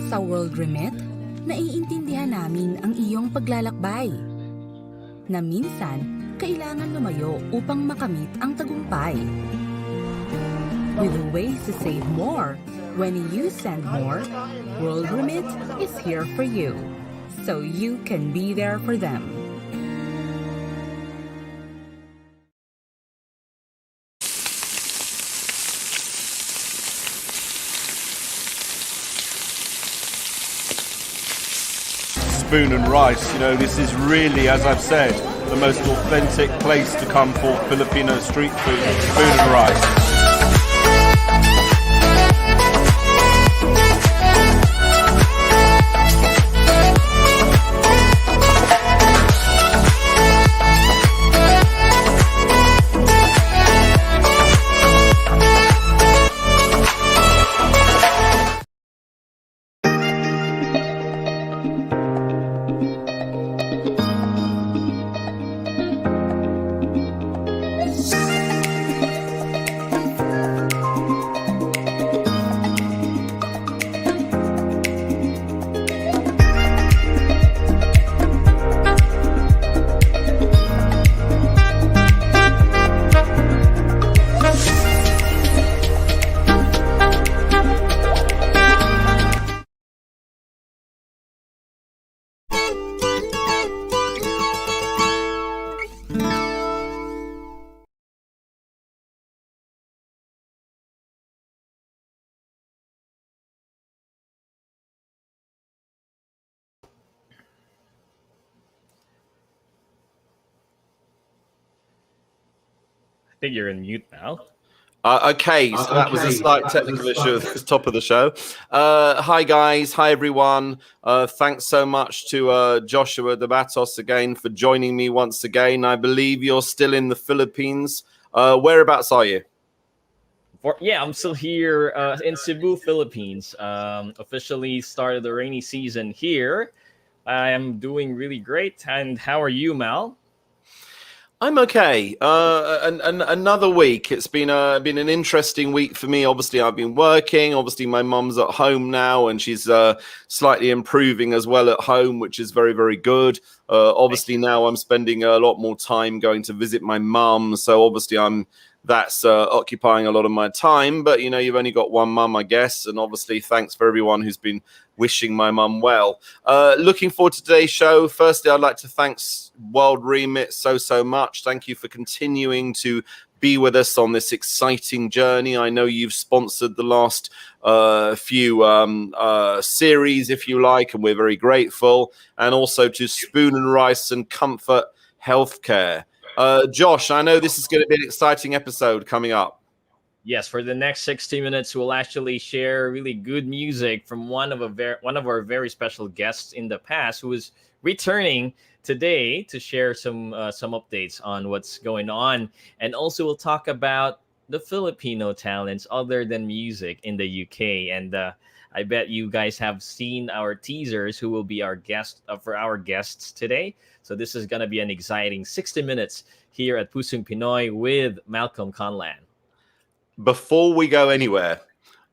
Sa World Remit, naiintindihan namin ang iyong paglalakbay. Na minsan, kailangan lumayo upang makamit ang tagumpay. With ways to save more, when you send more, World Remit is here for you, so you can be there for them. Spoon and rice, you know, this is really, as I've said, the most authentic place to come for Filipino street food, spoon and rice. I think you're in mute now. Okay, so that was a slight technical issue at the top of the show. Hi, guys. Hi, everyone. Thanks so much to Joshua de Matos again for joining me once again. I believe you're still in the Philippines. Whereabouts are you? Yeah, I'm still here in Cebu, Philippines. Officially started the rainy season here. I am doing really great. And how are you, Mal? I'm okay. Another week. It's been an interesting week for me. Obviously, I've been working. Obviously, my mum's at home now, and she's slightly improving as well at home, which is very, very good. Obviously, now I'm spending a lot more time going to visit my mum. So obviously, that's occupying a lot of my time. But you know, you've only got one mum, I guess. And obviously, thanks for everyone who's been wishing my mum well. Looking forward to today's show. Firstly, I'd like to thank World Remit so much. Thank you for continuing to be with us on this exciting journey. I know you've sponsored the last few series, if you like, and we're very grateful. And also to Spoon and Rice and Comfort Healthcare. Josh, I know this is going to be an exciting episode coming up. Yes, for the next 60 minutes, we'll actually share really good music from one of our very special guests in the past, who is returning today to share some updates on what's going on, and also we'll talk about the Filipino talents other than music in the UK. And I bet you guys have seen our teasers, who will be our guest for our guests today. So this is gonna be an exciting 60 minutes here at Pusong Pinoy with Malcolm Conlan. Before we go anywhere,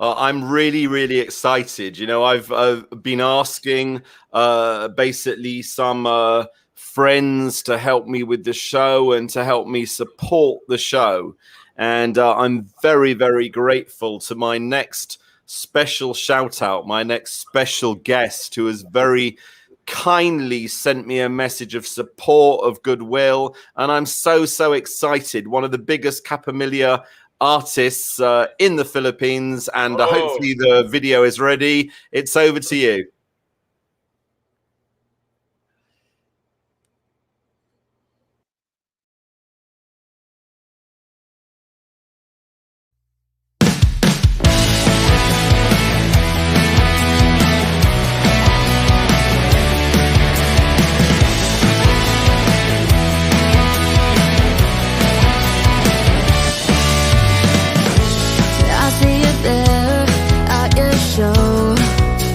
I'm really, really excited. You know, I've been asking basically some friends to help me with the show and to help me support the show. And I'm very, very grateful to my next special shout out, my next special guest, who has very kindly sent me a message of support, of goodwill. And I'm so excited. One of the biggest Capamilia artists in the Philippines, and hopefully the video is ready. It's over to you.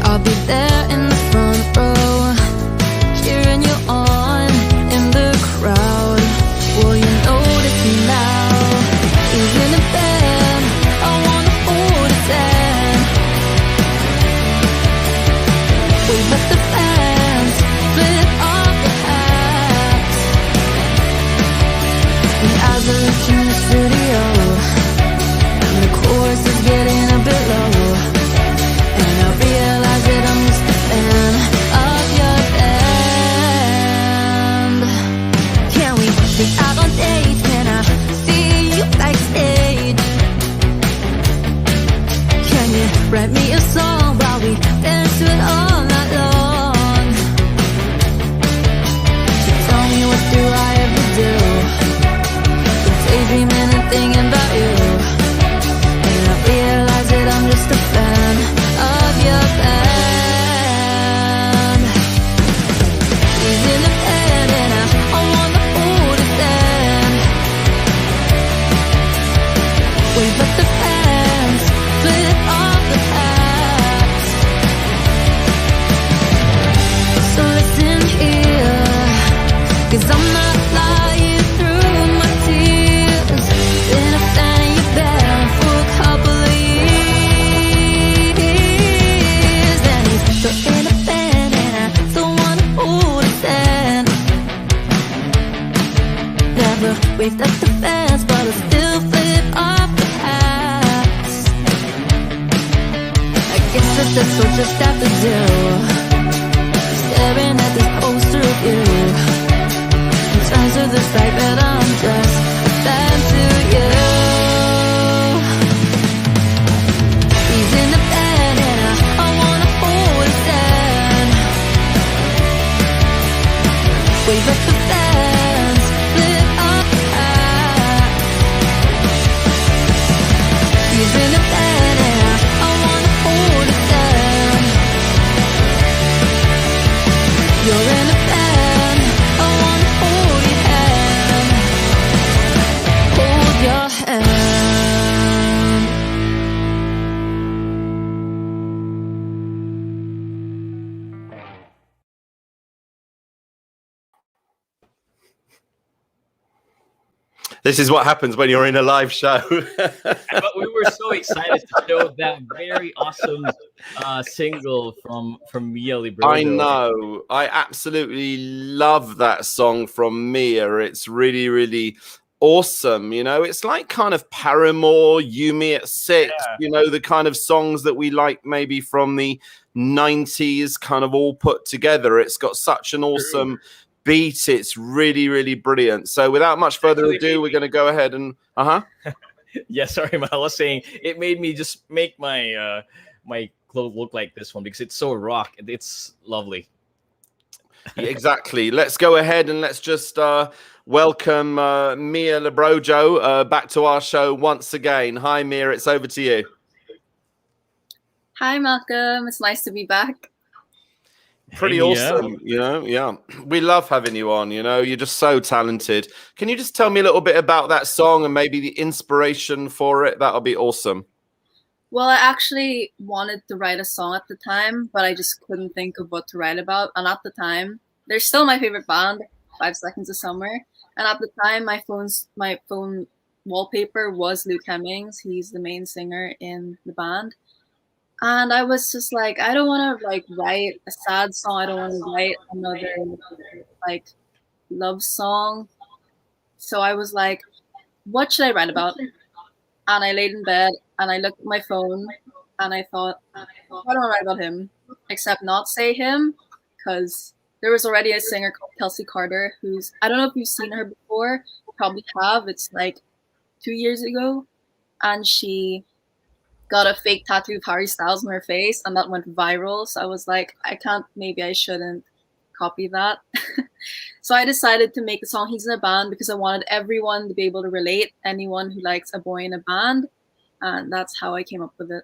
I'll be there Wave at the fans, split off the past. So listen here, 'cause I'm not lying through my tears. Been a fan of your band for a couple of years, and he's so independent, and I don't wanna hold his hand. Never waved at the fans, but I still flip off the past. I guess that's what just have to do. Staring at this poster of you. Sometimes with the fact that I'm just a fan to you. He's in the bed and I wanna hold his hand. Wave at the fans, split up the past. He's in the bed and I wanna hold his hand. You're in the bed, I wanna hold your hand. Hold your hand. This is what happens when you're in a live show. But we were so excited to show that very awesome single from Mia Librojo. I know. I absolutely love that song from Mia. It's really, really awesome. You know, it's like kind of Paramore, You Me at Six, you know, the kind of songs that we like maybe from the 90s kind of all put together. It's got such an awesome beat. It's really, really brilliant. So without much further ado, we're going to go ahead and Yeah, sorry, I was saying it made me just make my my clothes look like this one because it's so rock. It's lovely. Yeah, exactly. Let's go ahead and let's just welcome Mia Librojo back to our show once again. Hi, Mia. It's over to you. Hi, Malcolm. It's nice to be back. Pretty awesome, you know. Yeah, we love having you on. You know, you're just so talented. Can you just tell me a little bit about that song and maybe the inspiration for it? That'll be awesome. Well, I actually wanted to write a song at the time, but I just couldn't think of what to write about. And at the time, they're still my favorite band, 5 Seconds of Summer. And at the time, my phone wallpaper was Luke Hemmings. He's the main singer in the band. And I was just like, I don't want to like write a sad song. I don't want to write another like love song. So I was like, what should I write about? And I laid in bed and I looked at my phone and I thought, I don't want to write about him, except not say him, because there was already a singer called Kelsey Carter, who's, I don't know if you've seen her before, probably have. It's like 2 years ago. And she got a fake tattoo of Harry Styles on her face, and that went viral. So I was like, maybe I shouldn't copy that. So I decided to make the song He's in a Band because I wanted everyone to be able to relate, anyone who likes a boy in a band. And that's how I came up with it.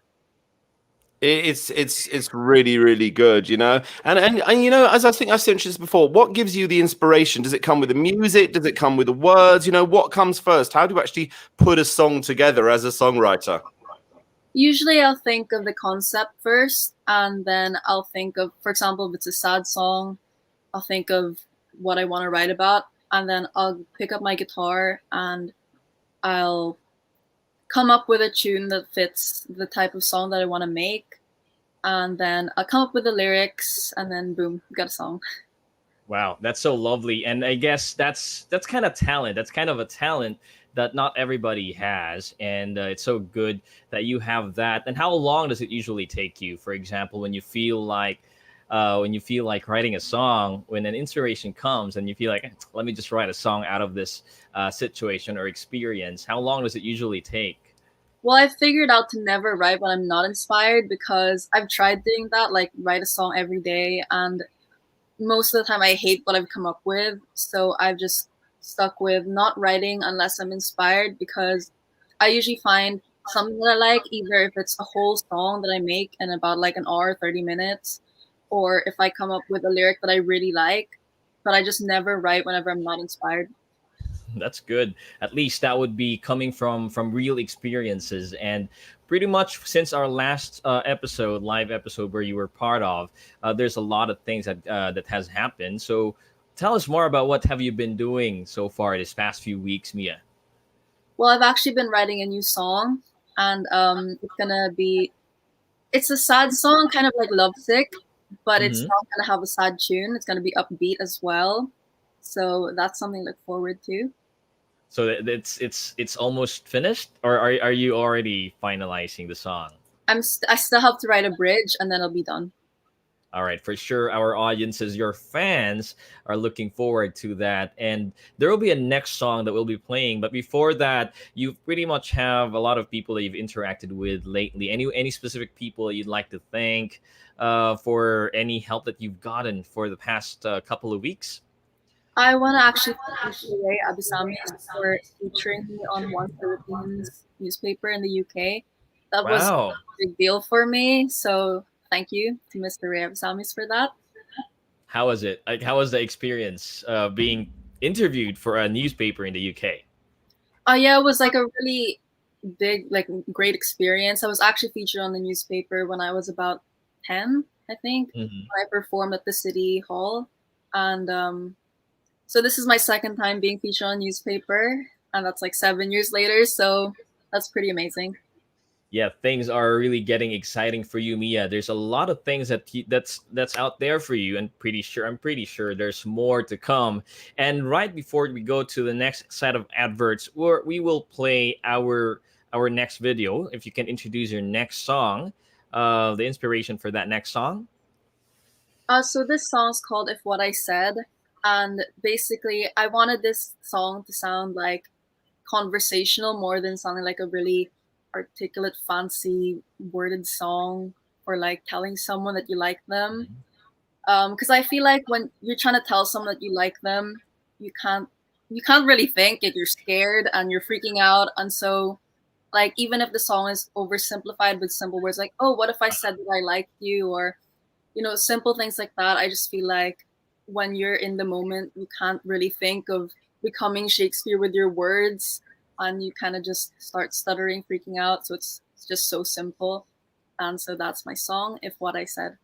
It's really, really good, you know. And you know, as I think I've said this before, what gives you the inspiration? Does it come with the music? Does it come with the words? You know, what comes first? How do you actually put a song together as a songwriter? Usually I'll think of the concept first, and then I'll think of, for example, if it's a sad song, I'll think of what I want to write about, and then I'll pick up my guitar and I'll come up with a tune that fits the type of song that I want to make, and then I'll come up with the lyrics, and then boom, got a song. Wow, that's so lovely. And I guess that's kind of talent. That's kind of a talent that not everybody has, and it's so good that you have that. And how long does it usually take you, for example, when you feel like writing a song, when an inspiration comes and you feel like, let me just write a song out of this situation or experience? How long does it usually take? Well, I've figured out to never write when I'm not inspired, because I've tried doing that, like write a song every day, and most of the time I hate what I've come up with. So I've just stuck with not writing unless I'm inspired, because I usually find something that I like, either if it's a whole song that I make in about like an hour, 30 minutes, or if I come up with a lyric that I really like, but I just never write whenever I'm not inspired. That's good. At least that would be coming from real experiences. And pretty much since our last live episode where you were part of, there's a lot of things that has happened. So tell us more about what have you been doing so far this past few weeks, Mia. Well, I've actually been writing a new song, and it's a sad song, kind of like Lovesick, but it's Mhm. not gonna have a sad tune. It's gonna be upbeat as well. So that's something to look forward to. So it's almost finished, or are you already finalizing the song? I still have to write a bridge, and then it'll be done. All right, for sure, our audiences, your fans, are looking forward to that, and there will be a next song that we'll be playing. But before that, you pretty much have a lot of people that you've interacted with lately. Any specific people that you'd like to thank for any help that you've gotten for the past couple of weeks? I want to actually thank Ray Abisamis for featuring me on one Philippines newspaper in the UK. That was a Wow. big deal for me. So thank you to Mr. Ray Abisamis for that. How was it? Like, how was the experience being interviewed for a newspaper in the UK? Oh yeah, it was like a really big, like great experience. I was actually featured on the newspaper when I was about 10, I think. Mhm. I performed at the city hall, and so this is my second time being featured on newspaper, and that's like 7 years later. So that's pretty amazing. Yeah, things are really getting exciting for you, Mia. There's a lot of things that's out there for you, and I'm pretty sure there's more to come. And right before we go to the next set of adverts, we will play our next video. If you can introduce your next song, the inspiration for that next song. So this song's called "If What I Said," and basically, I wanted this song to sound like conversational more than sounding like a really articulate, fancy, worded song, or like telling someone that you like them. Because I feel like when you're trying to tell someone that you like them, you can't really think it. You're scared and you're freaking out, and so like even if the song is oversimplified with simple words like, "Oh, what if I said that I liked you?" or simple things like that. I just feel like when you're in the moment, you can't really think of becoming Shakespeare with your words, and you kind of just start stuttering, freaking out. So it's just so simple. And so that's my song, "If What I Said."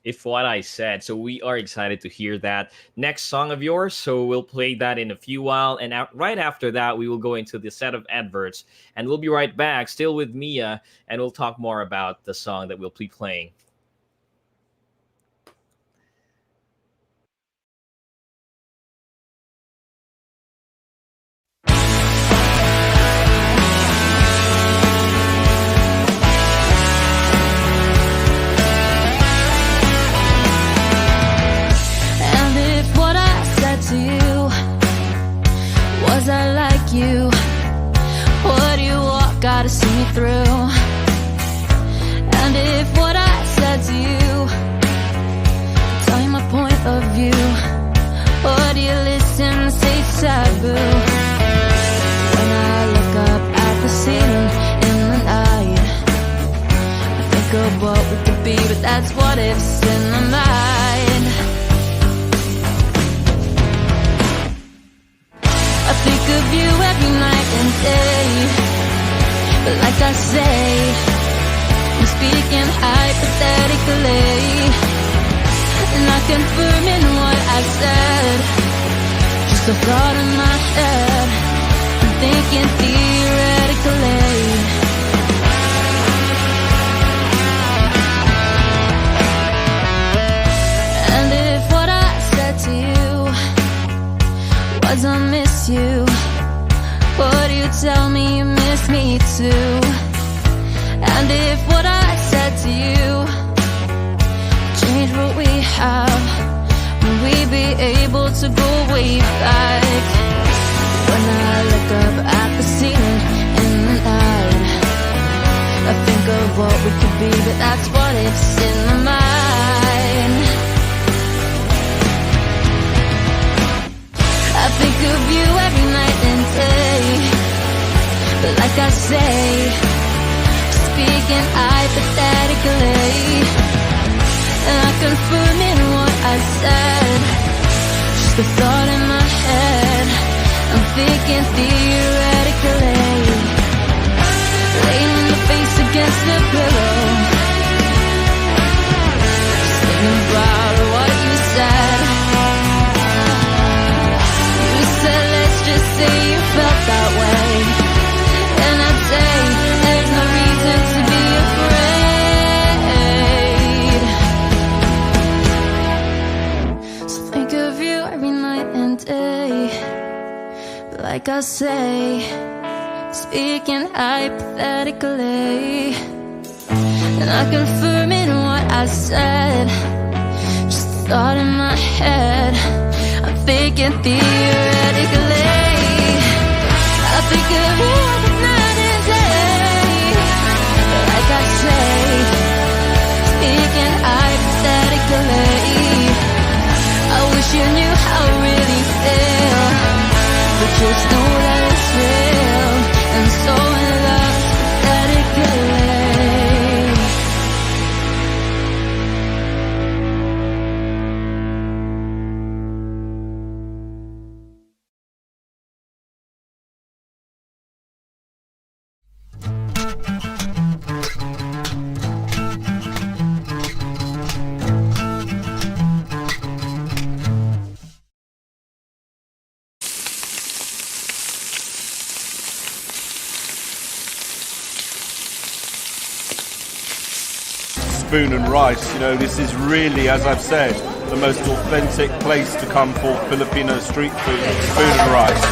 If What I Said. So we are excited to hear that next song of yours. So we'll play that in a few while. And right after that, we will go into the set of adverts. And we'll be right back, still with Mia. And we'll talk more about the song that we'll be playing. And if what I said to you was I like you, would you walk out to see me through? And if what I said to you, tell you my point of view, would you listen and say taboo? When I look up at the ceiling in the night, I think of what we could be, but that's what ifs in my mind. I think of you every night and day, but like I say, I'm speaking hypothetically, not confirming what I said, just a thought in my head, I'm thinking theoretically. And if what I said to you was I miss you, would you tell me you miss me too? And if what I said to you change what we have, will we be able to go way back? When I look up at the ceiling in the night, I think of what we could be, but that's what ifs in my mind. I think of you every night and day, but like I say, speaking hypothetically, not confirming what I said, just a thought in my head, I'm thinking theoretically, laying the face against the pillow, just thinking about what you said. You said, let's just say you felt that way, and I'd say there's no reason to be afraid. So think of you every night and day, but like I say, speaking hypothetically, and I confirm in what I said, just a thought in my head. I'm thinking theoretically, I think of you every night and day, but like I say, speaking hypothetically, I wish you knew how I really feel, but just know that it's real, and so in love pathetically. Spoon and Rice, you know, this is really, as I've said, the most authentic place to come for Filipino street food, Spoon and Rice.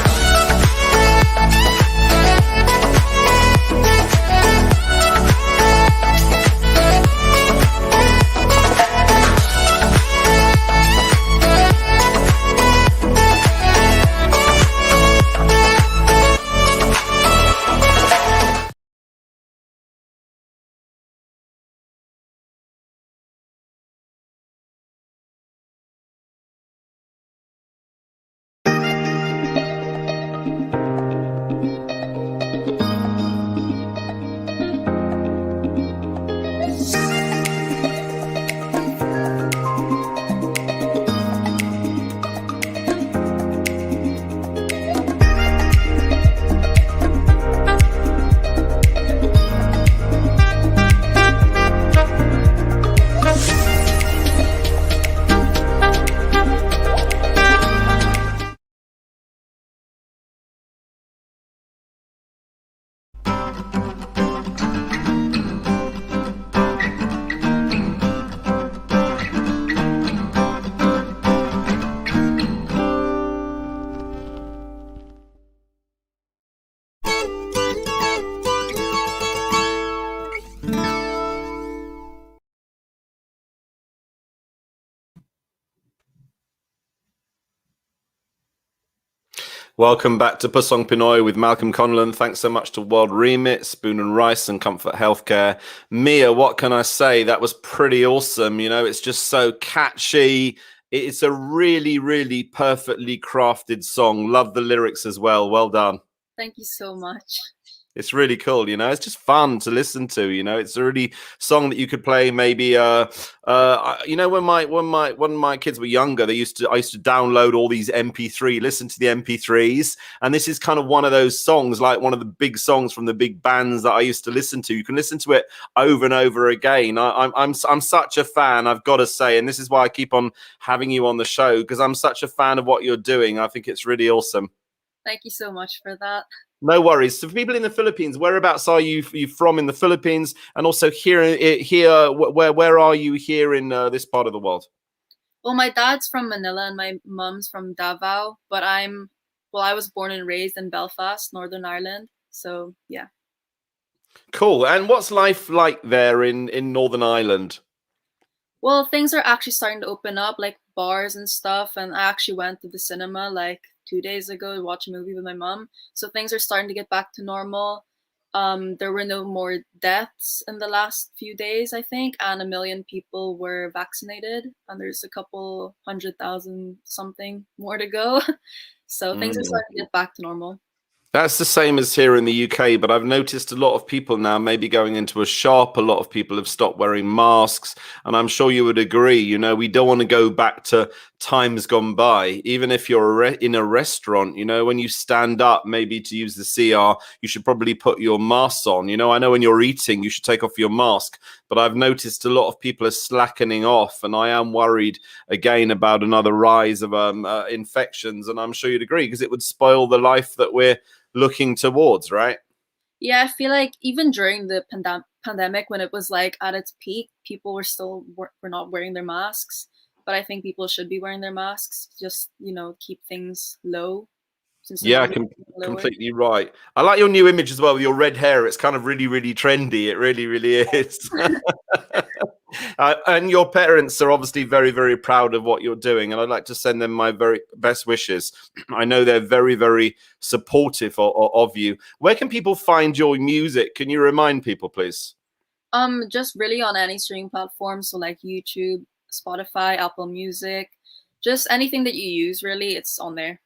Welcome back to Pusong Pinoy with Malcolm Conlon. Thanks so much to World Remit, Spoon and Rice, and Comfort Healthcare. Mia, what can I say? That was pretty awesome. You know, it's just so catchy. It's a really, really perfectly crafted song. Love the lyrics as well. Well done. Thank you so much. It's really cool, you know. It's just fun to listen to, you know. It's a really song that you could play maybe you know, when my kids were younger, I used to download all these MP3, listen to the MP3s, and this is kind of one of those songs, like one of the big songs from the big bands that I used to listen to. You can listen to it over and over again. I'm such a fan, I've got to say, and this is why I keep on having you on the show, because I'm such a fan of what you're doing. I think it's really awesome. Thank you so much for that. No worries. So for people in the Philippines, whereabouts are you from in the Philippines? And also here, where are you here in this part of the world? Well, my dad's from Manila and my mom's from Davao, but I was born and raised in Belfast, Northern Ireland. So yeah. Cool. And what's life like there in Northern Ireland? Well, things are actually starting to open up, like bars and stuff. And I actually went to the cinema like 2 days ago to watch a movie with my mom. So things are starting to get back to normal. There were no more deaths in the last few days, I think, and 1 million people were vaccinated, and there's a couple 100,000 something more to go. So things are starting to get back to normal. That's the same as here in the UK, but I've noticed a lot of people now maybe going into a shop. A lot of people have stopped wearing masks, and I'm sure you would agree. You know, we don't want to go back to times gone by. Even if you're in a restaurant, you know, when you stand up, maybe to use the CR, you should probably put your mask on. You know, I know when you're eating, you should take off your mask, but I've noticed a lot of people are slackening off, and I am worried again about another rise of infections. And I'm sure you'd agree, because it would spoil the life that we're looking towards, right? Yeah, I feel like even during the pandemic, when it was like at its peak, people were still were not wearing their masks. But I think people should be wearing their masks, just, you know, keep things low. Since the Yeah, numbers are lower. completely right. I like your new image as well with your red hair. It's kind of really, really trendy. It really, really is. And your parents are obviously very, very proud of what you're doing. And I'd like to send them my very best wishes. I know they're very, very supportive of you. Where can people find your music? Can you remind people, please? Just really on any streaming platform. So like YouTube, Spotify, Apple Music, just anything that you use, really, it's on there.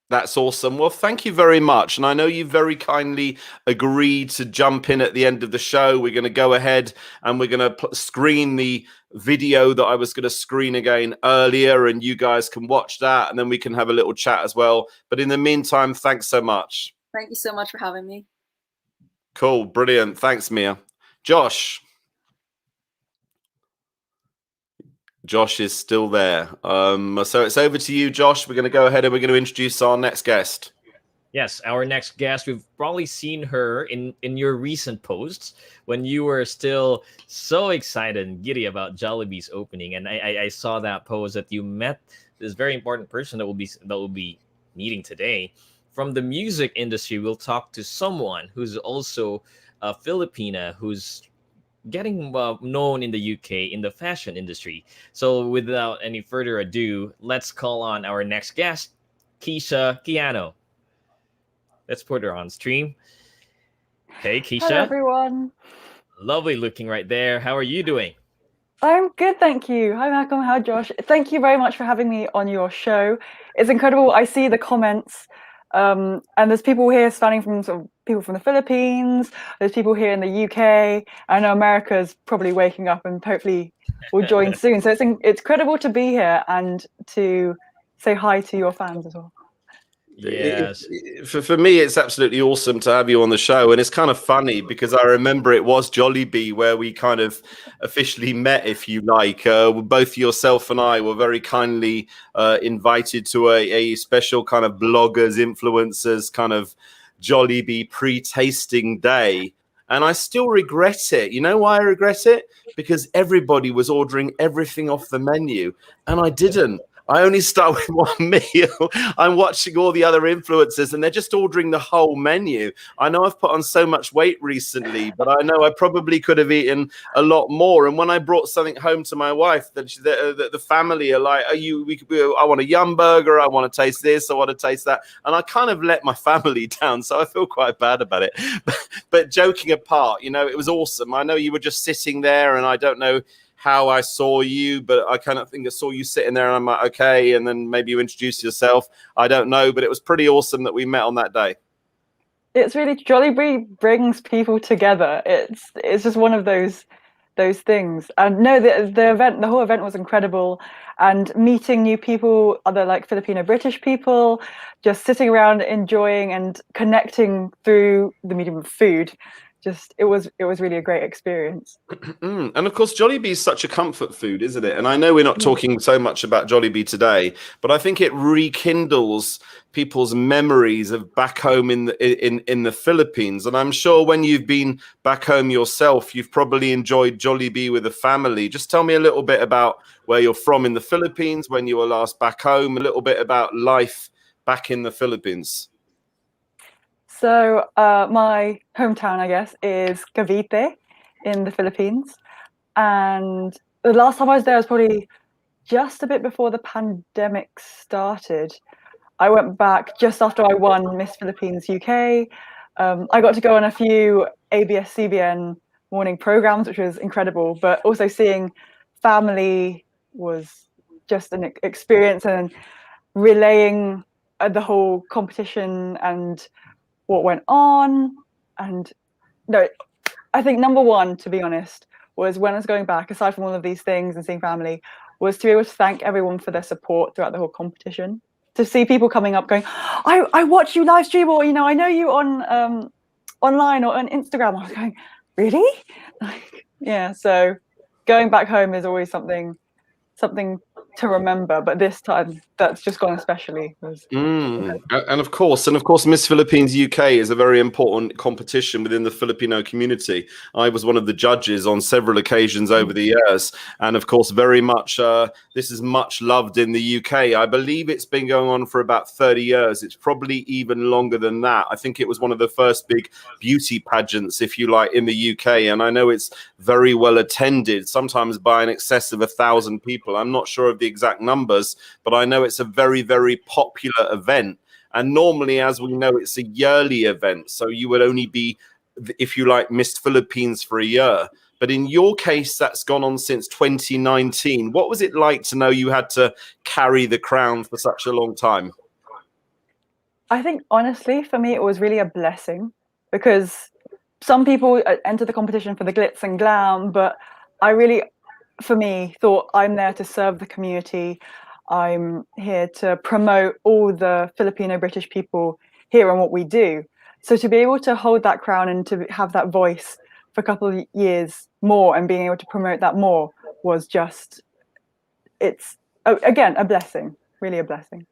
That's awesome. Well, thank you very much. And I know you very kindly agreed to jump in at the end of the show. We're going to go ahead and we're going to screen the video that I was going to screen again earlier, and you guys can watch that, and then we can have a little chat as well. But in the meantime, thanks so much. Thank you so much for having me. Cool. Brilliant. Thanks, Mia. Josh. Josh is still there. So it's over to you, Josh. We're going to go ahead and we're going to introduce our next guest. Yes, our next guest, we've probably seen her in your recent posts when you were still so excited and giddy about Jollibee's opening. And I saw that post that you met this very important person that will be meeting today. From the music industry, we'll talk to someone who's also a Filipina who's getting known in the UK in the fashion industry. So without any further ado, let's call on our next guest, Kieshia Quijano. Let's put her on stream. Hey, Keishia. Hello, everyone. Lovely looking right there. How are you doing? I'm good, thank you. Hi, Malcolm. Hi, Josh. Thank you very much for having me on your show. It's incredible. I see the comments, and there's people here standing from sort of people from the Philippines. There's people here in the UK. I know America's probably waking up and hopefully will join soon. So it's incredible to be here and to say hi to your fans as well. Yes. For me, it's absolutely awesome to have you on the show. And it's kind of funny because I remember it was Jollibee where we kind of officially met, if you like. Both yourself and I were very kindly invited to a special kind of bloggers, influencers kind of Jollibee pre-tasting day. And I still regret it. You know why I regret it? Because everybody was ordering everything off the menu and I didn't. I only start with one meal. I'm watching all the other influencers and they're just ordering the whole menu. I know I've put on so much weight recently, but I know I probably could have eaten a lot more. And when I brought something home to my wife, the family are like, I want a yum burger. I want to taste this. I want to taste that. And I kind of let my family down. So I feel quite bad about it. But joking apart, you know, it was awesome. I know you were just sitting there and I don't know how I saw you, but I kind of think I saw you sitting there and I'm like, okay, and then maybe you introduced yourself. I don't know, but it was pretty awesome that we met on that day. It's really, Jollibee brings people together. It's just one of those things. And no, the whole event was incredible, and meeting new people, other like Filipino-British people, just sitting around enjoying and connecting through the medium of food. It was really a great experience. And of course, Jollibee is such a comfort food, isn't it? And I know we're not talking so much about Jollibee today, but I think it rekindles people's memories of back home in the Philippines. And I'm sure when you've been back home yourself, you've probably enjoyed Jollibee with a family. Just tell me a little bit about where you're from in the Philippines, when you were last back home, a little bit about life back in the Philippines. So my hometown, I guess, is Cavite in the Philippines. And the last time I was there was probably just a bit before the pandemic started. I went back just after I won Miss Philippines UK. I got to go on a few ABS-CBN morning programs, which was incredible. But also seeing family was just an experience, and relaying the whole competition and what went on. And no, I think number one, to be honest, was when I was going back, aside from all of these things and seeing family, was to be able to thank everyone for their support throughout the whole competition. To see people coming up going, I watch you live stream, or I know you on online or on Instagram. I was going, really? Like, yeah. So going back home is always something to remember, but this time that's just gone especially. And of course, Miss Philippines UK is a very important competition within the Filipino community. I was one of the judges on several occasions over the years, and of course, very much this is much loved in the UK. I believe it's been going on for about 30 years. It's probably even longer than that. I think it was one of the first big beauty pageants, if you like, in the UK, and I know it's very well attended, sometimes by an excess of 1,000 people. I'm not sure of the exact numbers, but I know it's a very, very popular event. And normally, as we know, it's a yearly event. So you would only be, if you like, Miss Philippines for a year. But in your case, that's gone on since 2019. What was it like to know you had to carry the crown for such a long time? I think, honestly, for me, it was really a blessing, because some people enter the competition for the glitz and glam, but I really, for me, thought I'm there to serve the community. I'm here to promote all the Filipino-British people here and what we do. So to be able to hold that crown and to have that voice for a couple of years more and being able to promote that more was just, it's, again, a blessing, really a blessing.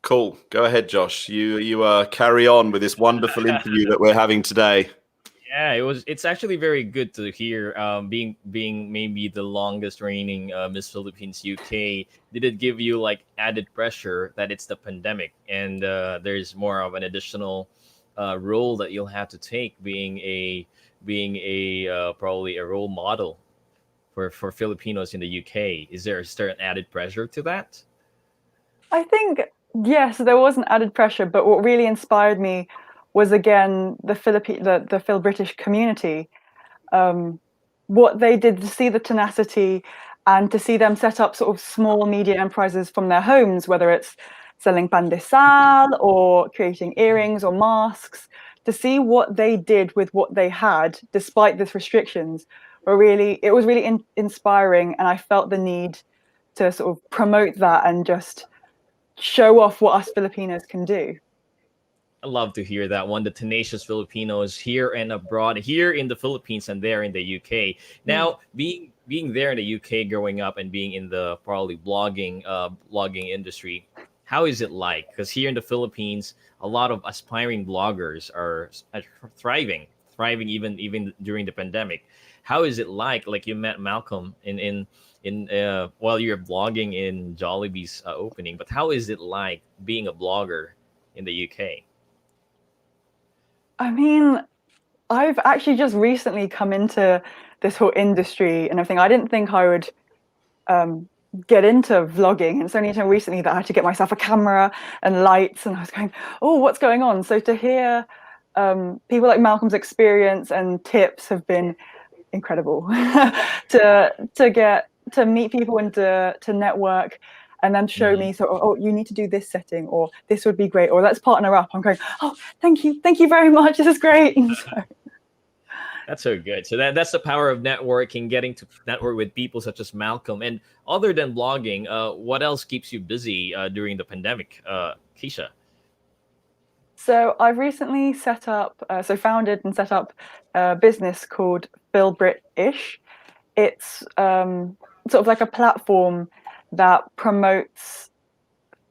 Cool. Go ahead, Josh. You carry on with this wonderful interview that we're having today. Yeah, it's actually very good to hear. Being maybe the longest reigning Miss Philippines UK, did it give you like added pressure that it's the pandemic and there's more of an additional role that you'll have to take, being a probably a role model for Filipinos in the UK? Is there a certain added pressure to that? I think, yes, there was an added pressure, but what really inspired me was, again, the Phil-British community. What they did, to see the tenacity and to see them set up sort of small media enterprises from their homes, whether it's selling pandesal or creating earrings or masks, to see what they did with what they had, despite these restrictions, it was really inspiring. And I felt the need to sort of promote that and just show off what us Filipinos can do. I love to hear that one. The tenacious Filipinos here and abroad, here in the Philippines and there in the UK. Now, being there in the UK, growing up and being in the probably blogging industry, how is it like? Because here in the Philippines, a lot of aspiring bloggers are thriving even during the pandemic. How is it like? Like, you met Malcolm in while you're blogging in Jollibee's opening, but how is it like being a blogger in the UK? I mean, I've actually just recently come into this whole industry and everything. I didn't think I would get into vlogging, and it's only until recently that I had to get myself a camera and lights, and I was going, oh, what's going on? So to hear people like Malcolm's experience and tips have been incredible. to meet people and to network, and then show me, so, oh, you need to do this setting, or this would be great, or let's partner up. I'm going, oh, thank you very much, this is great. So, that's so good. So that's the power of networking, getting to network with people such as Malcolm. And other than blogging, what else keeps you busy during the pandemic, Keishia? So I've recently founded and set up a business called Filipino-British. It's sort of like a platform that promotes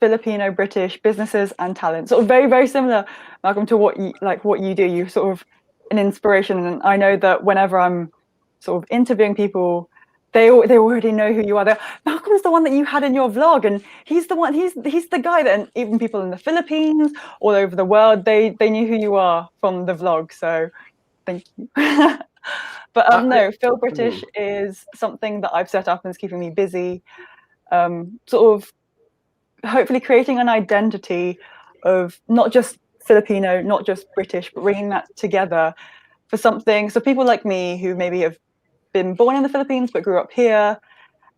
Filipino-British businesses and talent. Sort of very, very similar, Malcolm, to what you do. You're sort of an inspiration, and I know that whenever I'm sort of interviewing people, they already know who you are. Malcolm's the one that you had in your vlog, and he's the one. He's the guy that, and even people in the Philippines, all over the world, they knew who you are from the vlog. So thank you. But no, Filipino-British is something that I've set up and is keeping me busy. Sort of hopefully creating an identity of not just Filipino, not just British, but bringing that together for something. So people like me who maybe have been born in the Philippines but grew up here,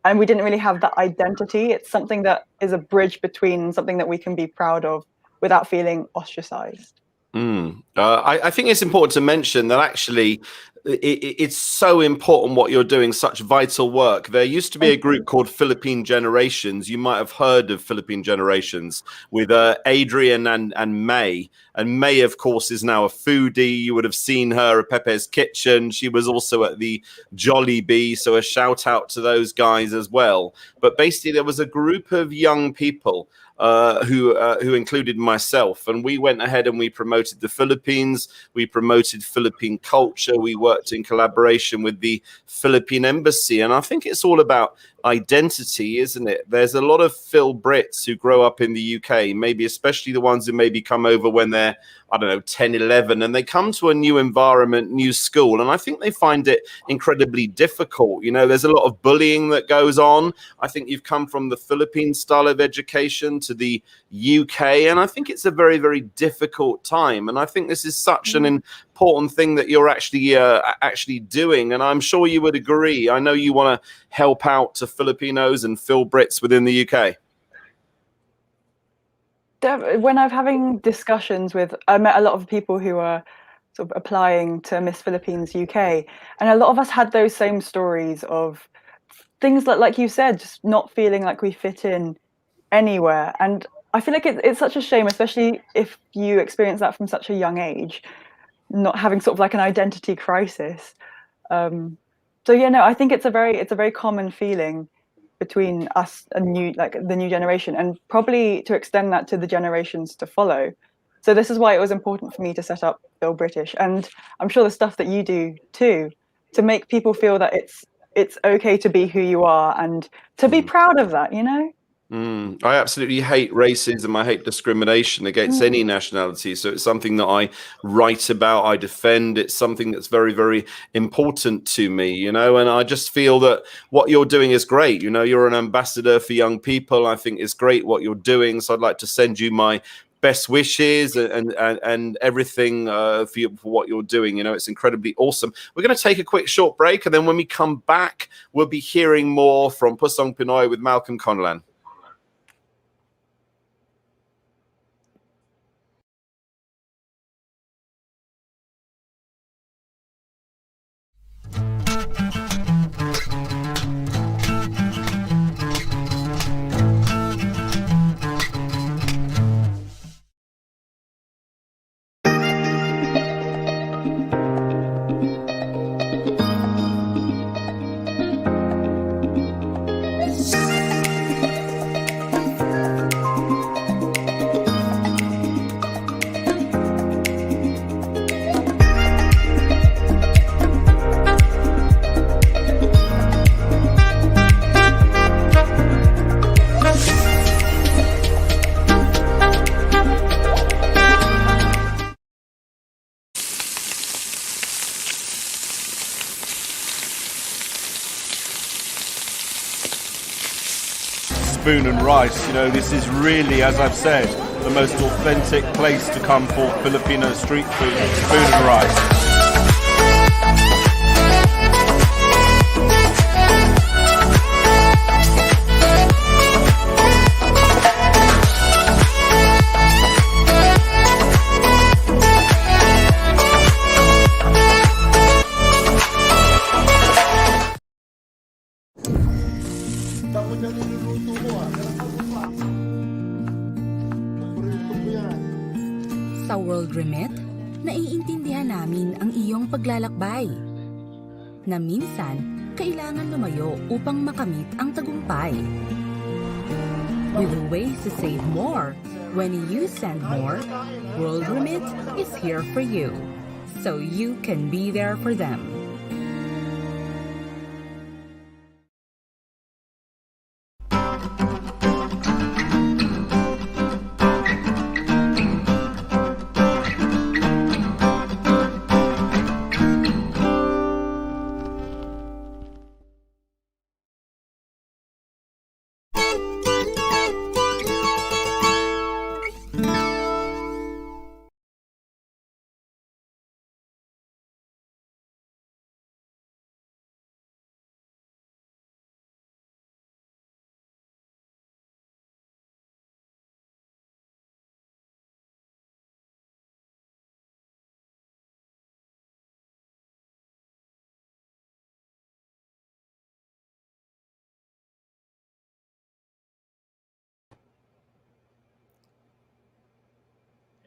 and we didn't really have that identity. It's something that is a bridge between something that we can be proud of without feeling ostracized. I think it's important to mention that actually it's so important what you're doing, such vital work. There used to be a group called Philippine Generations. You might have heard of Philippine Generations with Adrian and May. And May, of course, is now a foodie. You would have seen her at Pepe's Kitchen. She was also at the Jollibee. So a shout out to those guys as well. But basically, there was a group of young people who included myself, and we went ahead and we promoted the Philippines. We promoted Philippine culture. We worked in collaboration with the Philippine Embassy, and I think it's all about identity, isn't it? There's a lot of Phil Brits who grow up in the UK, maybe especially the ones who maybe come over when they're, I don't know, 10, 11, and they come to a new environment, new school, and I think they find it incredibly difficult. You know, there's a lot of bullying that goes on. I think you've come from the Philippine style of education to the UK, and I think it's a very, very difficult time, and I think this is such an important thing that you're actually doing, and I'm sure you would agree. I know you want to help out to Filipinos and Phil Brits within the UK. When I'm having discussions with, I met a lot of people who are sort of applying to Miss Philippines UK, and a lot of us had those same stories of things like you said, just not feeling like we fit in anywhere. And I feel like it's such a shame, especially if you experience that from such a young age, not having sort of like an identity crisis. So yeah, no, I think it's a very common feeling between us and the new generation, and probably to extend that to the generations to follow. So this is why it was important for me to set up Feel British, and I'm sure the stuff that you do too, to make people feel that it's okay to be who you are and to be proud of that, you know? I absolutely hate racism. I hate discrimination against any nationality. So it's something that I write about, I defend. It's something that's very, very important to me, you know, and I just feel that what you're doing is great. You know, you're an ambassador for young people. I think it's great what you're doing. So I'd like to send you my best wishes and everything for what you're doing. You know, it's incredibly awesome. We're going to take a quick short break, and then when we come back, we'll be hearing more from Pusong Pinoy with Malcolm Conlan. Spoon and rice, you know, this is really, as I've said, the most authentic place to come for Filipino street food. Spoon and rice. Sa World Remit, naiintindihan namin ang iyong paglalakbay. Na minsan, kailangan lumayo upang makamit ang tagumpay. With ways to save more, when you send more, World Remit is here for you, so you can be there for them.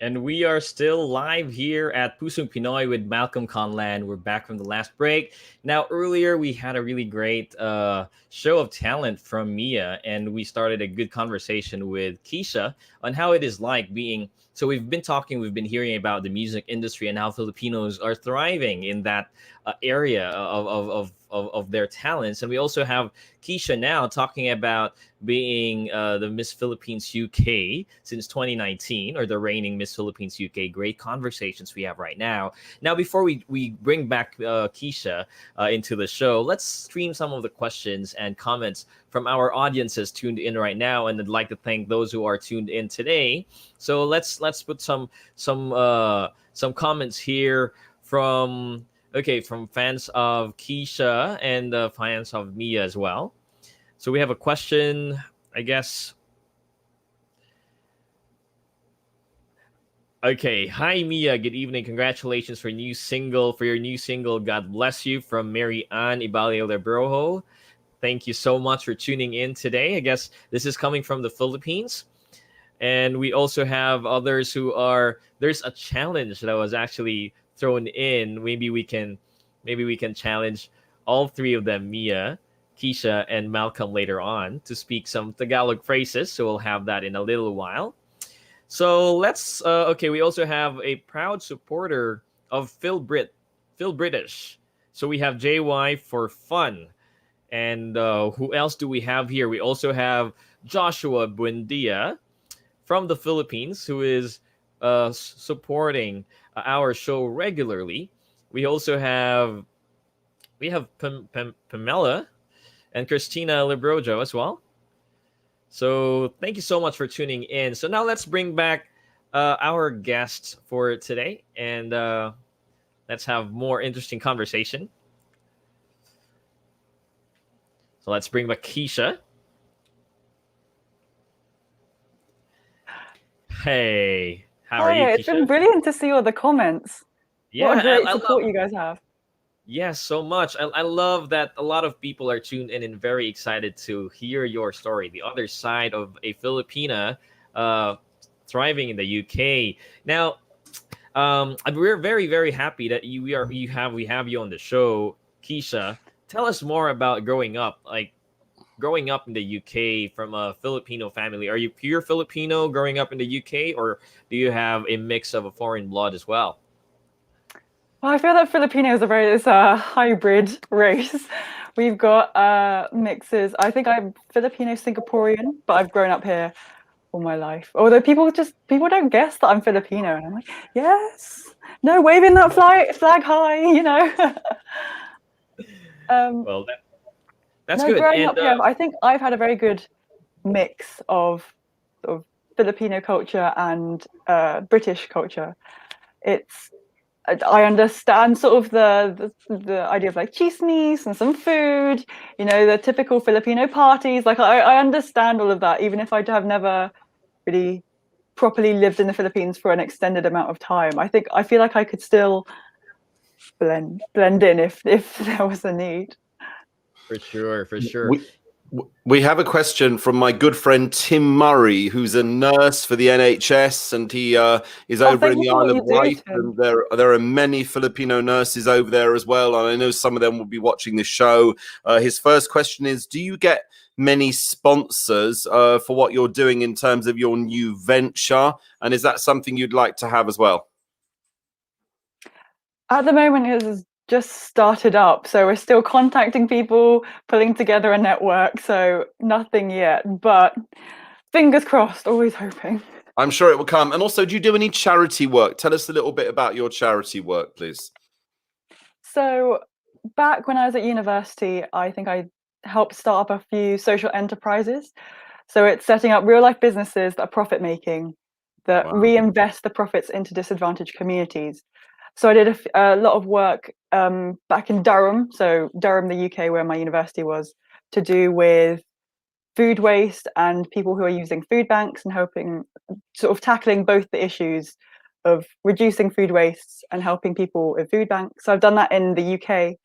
And we are still live here at Pusong Pinoy with Malcolm Conlan. We're back from the last break. Now, earlier we had a really great show of talent from Mia, and we started a good conversation with Keishia on how it is like being. So we've been hearing about the music industry and how Filipinos are thriving in that area of their talents. And we also have Keishia now talking about being the Miss Philippines UK since 2019, or the reigning Miss Philippines UK. Great conversations we have right now. Now, before we bring back Keishia into the show, let's stream some of the questions and comments from our audiences tuned in right now, and I'd like to thank those who are tuned in today. So let's put some comments here from fans of Keishia and fans of Mia as well. So we have a question, I guess. Okay, hi Mia, good evening. Congratulations for your new single. God bless you, from Mary Ann Ms Librojo. Thank you so much for tuning in today. I guess this is coming from the Philippines. And we also have others there's a challenge that was actually thrown in. Maybe we can challenge all three of them, Mia, Keishia, and Malcolm, later on to speak some Tagalog phrases. So we'll have that in a little while. So let's we also have a proud supporter of Phil-British. So we have JY for fun. And who else do we have here? We also have Joshua Buendia from the Philippines, who is supporting our show regularly. We also have Pamela and Christina Librojo as well. So thank you so much for tuning in. So now let's bring back our guests for today, and let's have more interesting conversation. So let's bring back Keishia. Hey, how are you, Keishia? It's been brilliant to see all the comments. Yeah, what a great support you guys have. Yes, so much. I love that a lot of people are tuned in and very excited to hear your story, the other side of a Filipina thriving in the UK. Now, we're very, very happy that we have you on the show, Keishia. Tell us more about growing up in the UK from a Filipino family. Are you pure Filipino growing up in the UK, or do you have a mix of a foreign blood as well? Well, I feel that Filipinos it's a hybrid race. We've got mixes. I think I'm Filipino-Singaporean, but I've grown up here all my life. Although people don't guess that I'm Filipino, and I'm like, yes, no, waving that flag high, you know. Well, that's good. Growing up here, I think I've had a very good mix of sort of Filipino culture and British culture. I understand sort of the idea of like chismis and some food, you know, the typical Filipino parties. Like I understand all of that, even if I have never really properly lived in the Philippines for an extended amount of time. I feel like I could still blend in if there was a need. For sure. We have a question from my good friend Tim Murray, who's a nurse for the NHS, and he is over in the Isle of Wight. And there are many Filipino nurses over there as well, and I know some of them will be watching this show. His first question is, do you get many sponsors for what you're doing in terms of your new venture? And is that something you'd like to have as well? At the moment, it has just started up, so we're still contacting people, pulling together a network, so nothing yet, but fingers crossed, always hoping. I'm sure it will come. And also, do you do any charity work? Tell us a little bit about your charity work, please. So back when I was at university, I think I helped start up a few social enterprises. So it's setting up real life businesses that are profit making, that reinvest the profits into disadvantaged communities. So I did a lot of work back in Durham, so Durham, the UK, where my university was, to do with food waste and people who are using food banks, and helping sort of tackling both the issues of reducing food waste and helping people with food banks. So I've done that in the UK,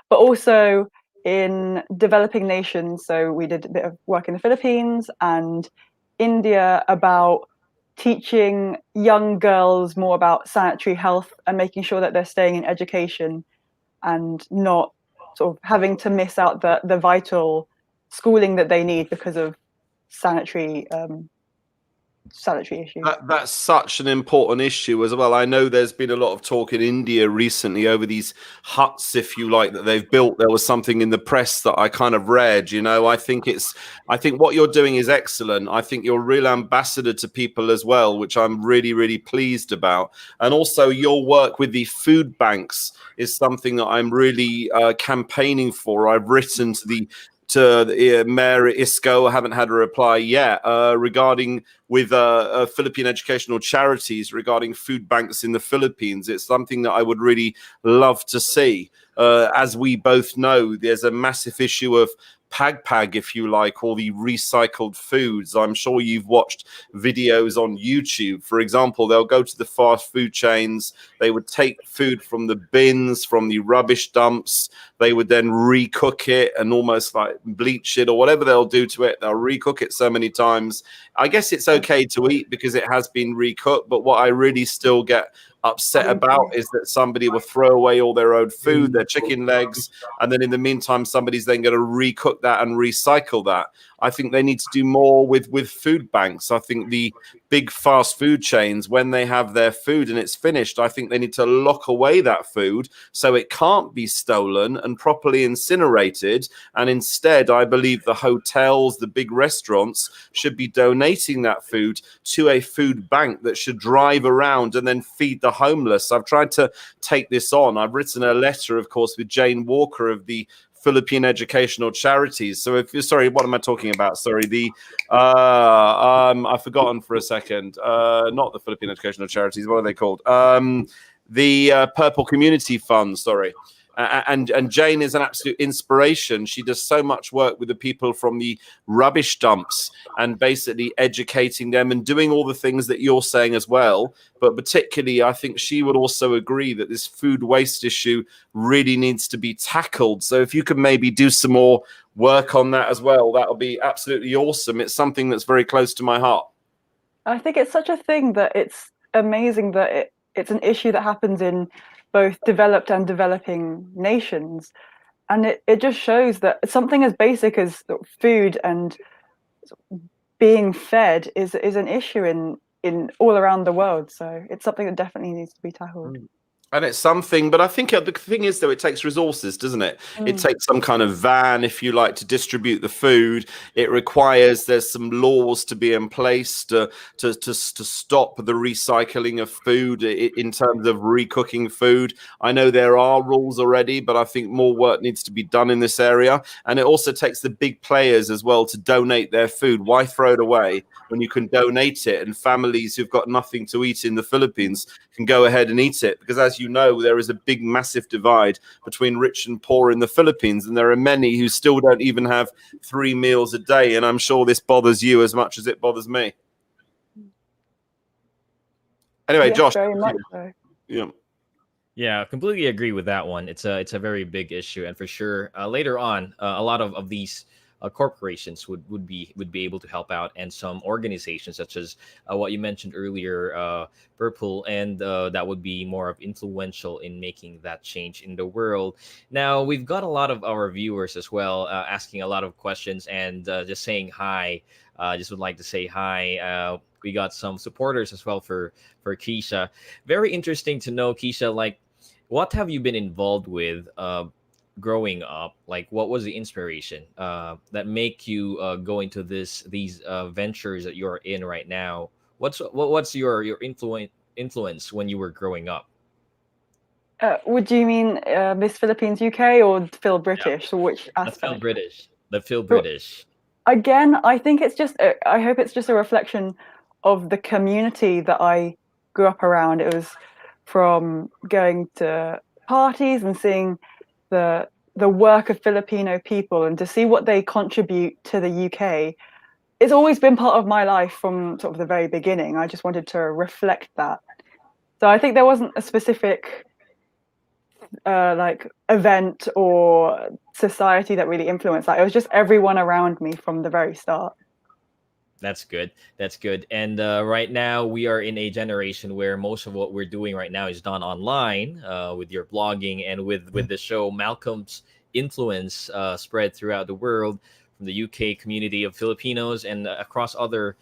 but also in developing nations. So we did a bit of work in the Philippines and India about teaching young girls more about sanitary health and making sure that they're staying in education and not sort of having to miss out the vital schooling that they need because of sanitary issues. That's such an important issue as well. I know there's been a lot of talk in India recently over these huts, if you like, that they've built. There was something in the press that I kind of read. You know, I think what you're doing is excellent. I think you're a real ambassador to people as well, which I'm really, really pleased about. And also your work with the food banks is something that I'm really campaigning for. I've written to the Mayor Isco. I haven't had a reply yet regarding with Philippine educational charities regarding food banks in the Philippines. It's something that I would really love to see. As we both know, there's a massive issue of pag, if you like, or the recycled foods. I'm sure you've watched videos on YouTube. For example, they'll go to the fast food chains. They would take food from the bins, from the rubbish dumps. They would then recook it and almost like bleach it or whatever they'll do to it. They'll recook it so many times. I guess it's okay to eat because it has been recooked. But what I really still get upset about is that somebody will throw away all their own food, their chicken legs, and then in the meantime somebody's then going to recook that and recycle that. I think they need to do more with food banks. I think the big fast food chains, when they have their food and it's finished, I think they need to lock away that food so it can't be stolen and properly incinerated. And instead, I believe the hotels, the big restaurants should be donating that food to a food bank that should drive around and then feed the homeless. I've tried to take this on. I've written a letter, of course, with Jane Walker of the Philippine educational charities. So if you're sorry, what am I talking about? Sorry, I've forgotten for a second. Not the Philippine educational charities. What are they called? The Purple Community Fund. Sorry. And Jane is an absolute inspiration. She does so much work with the people from the rubbish dumps and basically educating them and doing all the things that you're saying as well. But particularly, I think she would also agree that this food waste issue really needs to be tackled. So if you could maybe do some more work on that as well, that would be absolutely awesome. It's something that's very close to my heart. I think it's such a thing that it's amazing that it's an issue that happens in both developed and developing nations. And it just shows that something as basic as food and being fed is an issue in all around the world. So it's something that definitely needs to be tackled. And it's something, but I think the thing is, though, it takes resources, doesn't it? It takes some kind of van, if you like, to distribute the food. It requires there's some laws to be in place to stop the recycling of food in terms of recooking food. I know there are rules already, but I think more work needs to be done in this area. And it also takes the big players as well to donate their food. Why throw it away when you can donate it? And families who've got nothing to eat in the Philippines can go ahead and eat it, because as you know, there is a big, massive divide between rich and poor in the Philippines, and there are many who still don't even have 3 meals a day, and I'm sure this bothers you as much as it bothers me. Anyway, yes, Josh. very much so. Yeah, completely agree with that one. It's a very big issue, and for sure, later on, a lot of these corporations would be able to help out, and some organizations such as what you mentioned earlier, Purple, and that would be more of influential in making that change in the world. Now we've got a lot of our viewers as well asking a lot of questions and just saying hi. Just would like to say hi. We got some supporters as well for Keishia. Very interesting to know, Keishia, like what have you been involved with growing up? Like what was the inspiration that make you go into these ventures that you're in right now? What's your influence when you were growing up? Would you mean Miss Philippines UK or Phil British? Yeah. Or which aspect? The Phil British. Again, I think it's just I hope it's just a reflection of the community that I grew up around. It was from going to parties and seeing the work of Filipino people and to see what they contribute to the UK. It's always been part of my life from sort of the very beginning. I just wanted to reflect that. So I think there wasn't a specific like event or society that really influenced that. It was just everyone around me from the very start. That's good. That's good. And right now, we are in a generation where most of what we're doing right now is done online, with your blogging and with the show. Malcolm's influence spread throughout the world, from the UK community of Filipinos and across other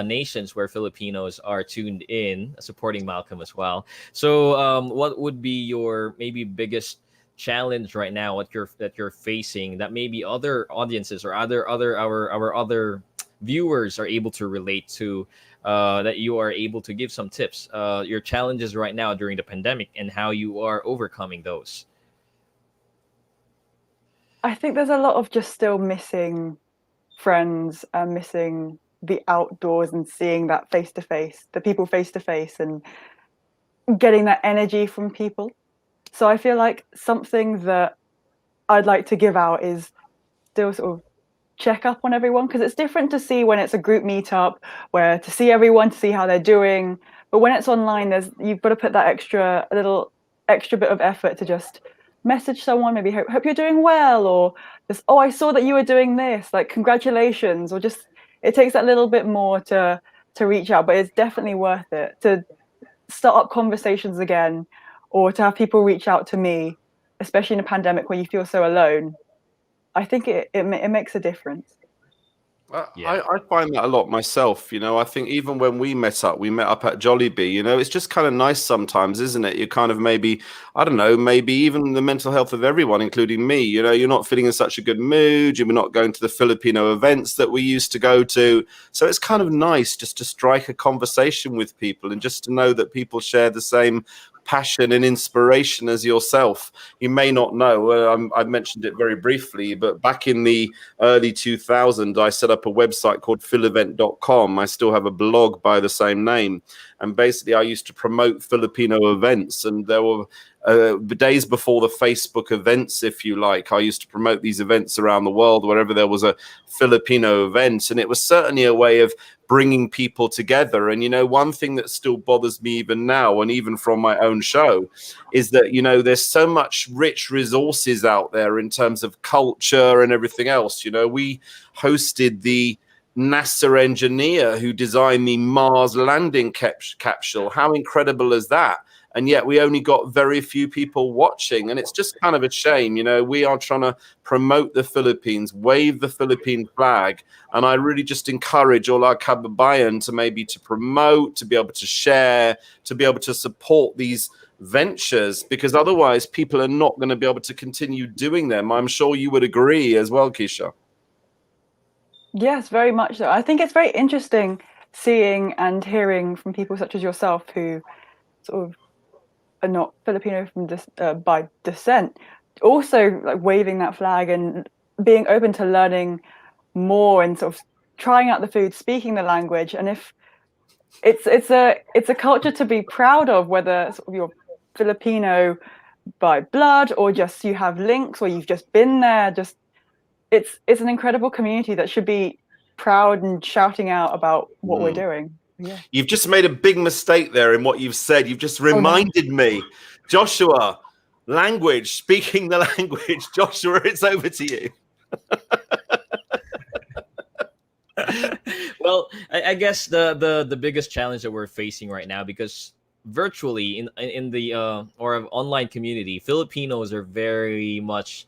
nations where Filipinos are tuned in, supporting Malcolm as well. So, what would be your maybe biggest challenge right now? What you're facing that maybe other audiences or our other viewers are able to relate to, that you are able to give some tips, your challenges right now during the pandemic and how you are overcoming those. I think there's a lot of just still missing friends and missing the outdoors and seeing that face to face, the people face to face, and getting that energy from people. So I feel like something that I'd like to give out is still sort of check up on everyone, because it's different to see when it's a group meetup where to see everyone, to see how they're doing. But when it's online, you've got to put that a little extra bit of effort to just message someone, maybe hope you're doing well, or just, oh, I saw that you were doing this, like congratulations, or just it takes that little bit more to reach out. But it's definitely worth it to start up conversations again, or to have people reach out to me, especially in a pandemic where you feel so alone. I think it makes a difference. Yeah. I find that a lot myself. I think even when we met up at Jollibee. It's just kind of nice sometimes, isn't it? You kind of maybe, I don't know, maybe even the mental health of everyone, including me. You're not feeling in such a good mood. You're not going to the Filipino events that we used to go to. So it's kind of nice just to strike a conversation with people and just to know that people share the same passion and inspiration as yourself. You may not know, I mentioned it very briefly, but back in the early 2000s, I set up a website called philevent.com. I still have a blog by the same name. And basically, I used to promote Filipino events. And there were the days before the Facebook events, if you like. I used to promote these events around the world wherever there was a Filipino event. And it was certainly a way of bringing people together. And, one thing that still bothers me even now, and even from my own show, is that, there's so much rich resources out there in terms of culture and everything else. We hosted the NASA engineer who designed the Mars landing capsule. How incredible is that? And yet we only got very few people watching. And it's just kind of a shame. We are trying to promote the Philippines, wave the Philippine flag. And I really just encourage all our kababayan to promote, to be able to share, to be able to support these ventures, because otherwise people are not going to be able to continue doing them. I'm sure you would agree as well, Keishia. Yes, very much so. I think it's very interesting seeing and hearing from people such as yourself who sort of are not Filipino by descent, also like waving that flag and being open to learning more and sort of trying out the food, speaking the language. And if it's a culture to be proud of, whether sort of you're Filipino by blood or just you have links or you've just been there, just it's an incredible community that should be proud and shouting out about what we're doing. Yeah. You've just made a big mistake there in what you've said. You've just reminded me. Joshua, speaking the language. Joshua, it's over to you. Well, I guess the biggest challenge that we're facing right now, because virtually in the or online community, Filipinos are very much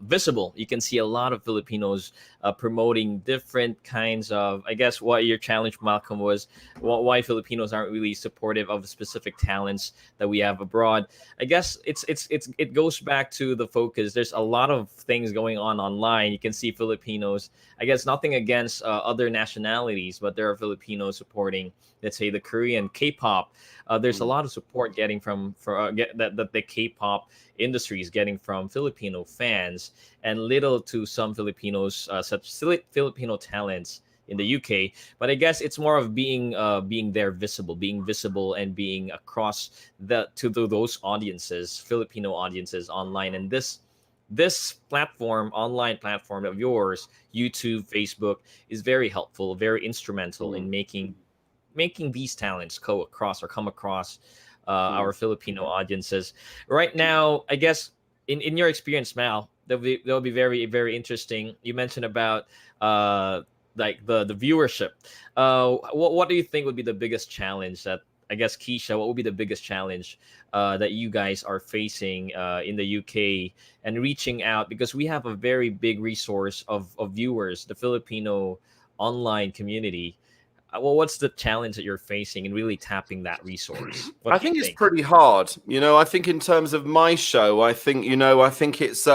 visible. You can see a lot of Filipinos promoting different kinds of, I guess what your challenge, Malcolm, was why Filipinos aren't really supportive of specific talents that we have abroad. I guess it goes back to the focus. There's a lot of things going on online. You can see Filipinos, I guess nothing against other nationalities, but there are Filipinos supporting, let's say, the Korean K-pop. There's a lot of support getting that the K-pop industry is getting from Filipino fans, and little to some Filipinos, such Filipino talents in the UK. But I guess it's more of being visible and being across to those audiences, Filipino audiences online. And this platform, online platform of yours, YouTube, Facebook, is very helpful, very instrumental in making these talents come across our Filipino audiences. Right now, I guess in your experience, Mal, that'll be very, very interesting. You mentioned about like the viewership. What do you think would be the biggest challenge that, I guess, Keishia, what would be the biggest challenge that you guys are facing in the UK and reaching out, because we have a very big resource of viewers, the Filipino online community. Well, what's the challenge that you're facing in really tapping that resource? What I do you think it's pretty hard. I think in terms of my show, I think it's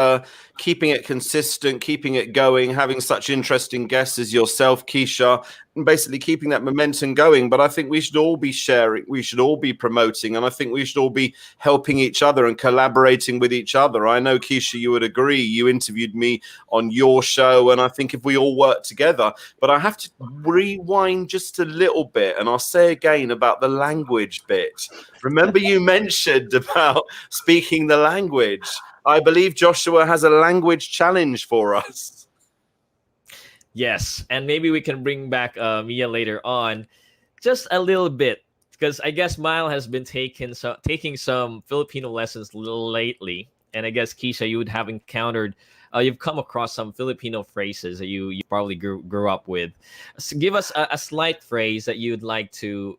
keeping it consistent, keeping it going, having such interesting guests as yourself, Keishia, and basically keeping that momentum going. But I think we should all be sharing, we should all be promoting, and I think we should all be helping each other and collaborating with each other. I know, Keishia, you would agree. You interviewed me on your show, and I think if we all work together, but I have to rewind just a little bit, and I'll say again about the language bit. Remember you mentioned about speaking the language. I believe Joshua has a language challenge for us. Yes, and maybe we can bring back Mia later on, just a little bit, because I guess Mile has been taking some Filipino lessons lately, and I guess, Keishia, you would have encountered, you've come across some Filipino phrases that you probably grew up with. So give us a slight phrase that you'd like to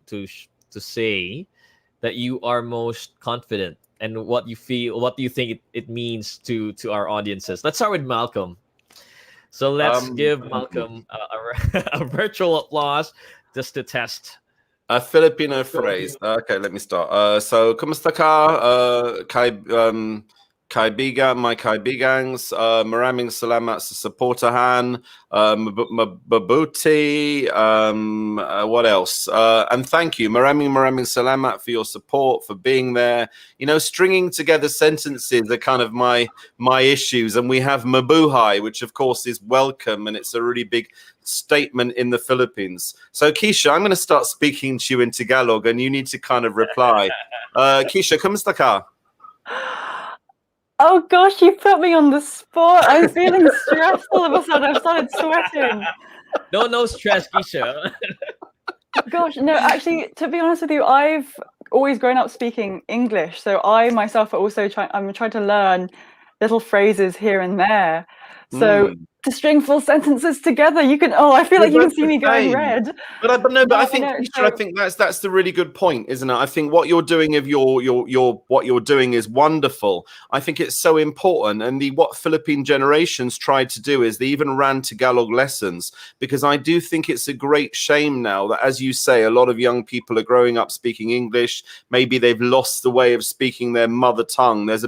say that you are most confident, and what you feel, what do you think it means to our audiences. Let's start with Malcolm. So let's give Malcolm a virtual applause just to test. A Filipino phrase. Okay, let me start. So, kumusta ka, kaibigan, my kaibigans, maraming salamat sa supportahan, mabuti, what else? And thank you. Maraming salamat for your support, for being there. Stringing together sentences are kind of my issues. And we have mabuhay, which of course is welcome, and it's a really big statement in the Philippines. So, Keishia, I'm going to start speaking to you in Tagalog, and you need to kind of reply. Keishia, kumusta ka? Oh gosh, you put me on the spot. I'm feeling stressed all of a sudden. I've started sweating. No stress, Keishia. Gosh, no, actually, to be honest with you, I've always grown up speaking English. So I myself I'm trying to learn little phrases here and there. So to string full sentences together, you can, I feel like you can see me going red. But I think, Keishia, I think that's the really good point, isn't it? I think what you're doing what you're doing is wonderful. I think it's so important. And what Philippine generations tried to do is they even ran Tagalog lessons, because I do think it's a great shame now that, as you say, a lot of young people are growing up speaking English. Maybe they've lost the way of speaking their mother tongue. There's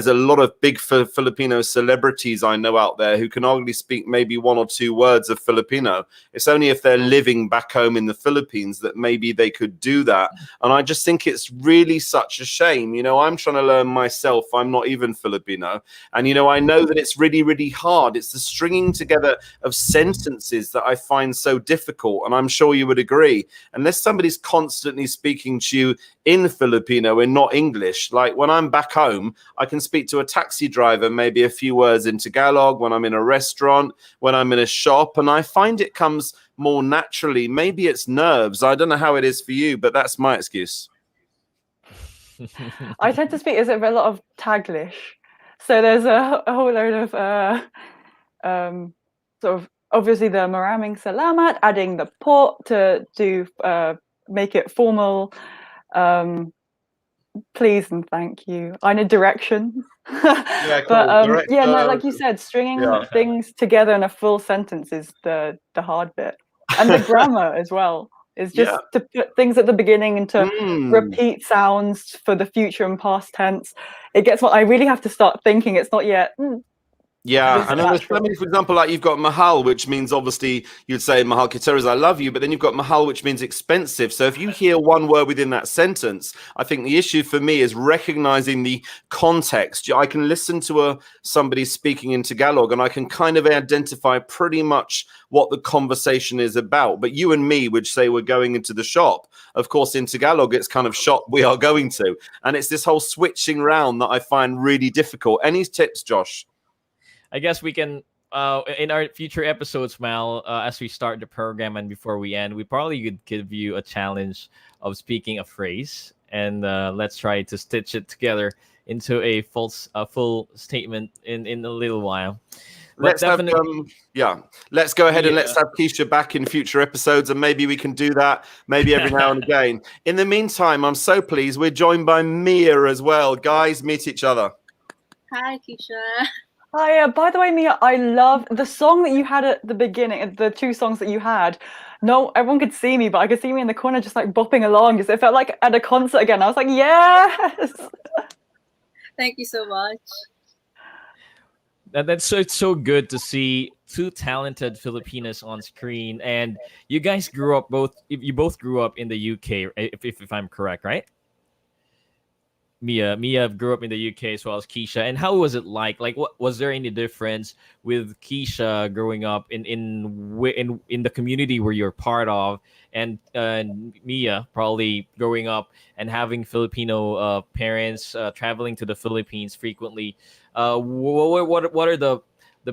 a lot of big Filipino celebrities I know out there who can only speak maybe one or two words of Filipino. It's only if they're living back home in the Philippines that maybe they could do that. And I just think it's really such a shame. I'm trying to learn myself. I'm not even Filipino. And, I know that it's really, really hard. It's the stringing together of sentences that I find so difficult. And I'm sure you would agree. Unless somebody's constantly speaking to you in Filipino and not English, like when I'm back home, I can speak to a taxi driver, maybe a few words in Tagalog, when I'm in a restaurant, when I'm in a shop, and I find it comes more naturally. Maybe it's nerves. I don't know how it is for you, but that's my excuse. I tend to speak a lot of Taglish. So there's a whole load of sort of, obviously, the maraming salamat, adding the po to make it formal. Please and thank you. I know directions. Yeah, cool. But like you said, stringing things together in a full sentence is the hard bit, and the grammar as well is just to put things at the beginning and to repeat sounds for the future and past tense. It gets what I really have to start thinking. It's not yet. Yeah, and then for example, like you've got mahal, which means obviously you'd say mahal kiteras, I love you, but then you've got mahal, which means expensive. So if you hear one word within that sentence, I think the issue for me is recognizing the context. I can listen to somebody speaking in Tagalog and I can kind of identify pretty much what the conversation is about. But you and me would say we're going into the shop. Of course, in Tagalog, it's kind of shop we are going to. And it's this whole switching round that I find really difficult. Any tips, Josh? I guess we can, in our future episodes, Mal, as we start the program and before we end, we probably could give you a challenge of speaking a phrase, and let's try to stitch it together into a full statement in a little while. let's have let's go ahead and let's have Keishia back in future episodes, and maybe we can do that maybe every now and again. In the meantime, I'm so pleased we're joined by Mia as well. Guys, meet each other. Hi, Keishia. Hi, by the way, Mia, I love the song that you had at the beginning, the two songs that you had. No, everyone could see me, but I could see me in the corner just like bopping along. It felt like at a concert again. I was like, yes! Thank you so much. That's so, it's so good to see two talented Filipinos on screen, and you guys grew up you both grew up in the UK, if I'm correct, right? Mia grew up in the UK as well as Keishia. And how was it like? Like, what was there any difference with Keishia growing up in the community where you're part of, and Mia probably growing up and having Filipino parents traveling to the Philippines frequently? What are the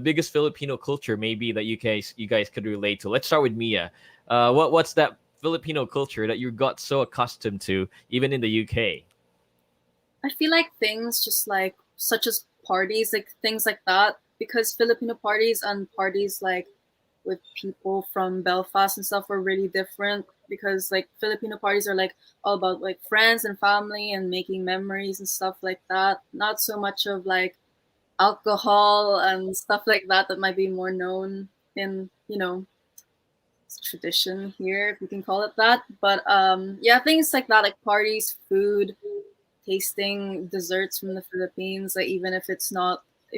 biggest Filipino culture maybe that you guys could relate to? Let's start with Mia. What's that Filipino culture that you got so accustomed to even in the UK? I feel like things just like such as parties, like things like that, because Filipino parties and parties like with people from Belfast and stuff are really different, because like Filipino parties are like all about like friends and family and making memories and stuff like that. Not so much of like alcohol and stuff like that might be more known in, tradition here, if you can call it that. But yeah, things like that, like parties, food, tasting desserts from the Philippines, like even if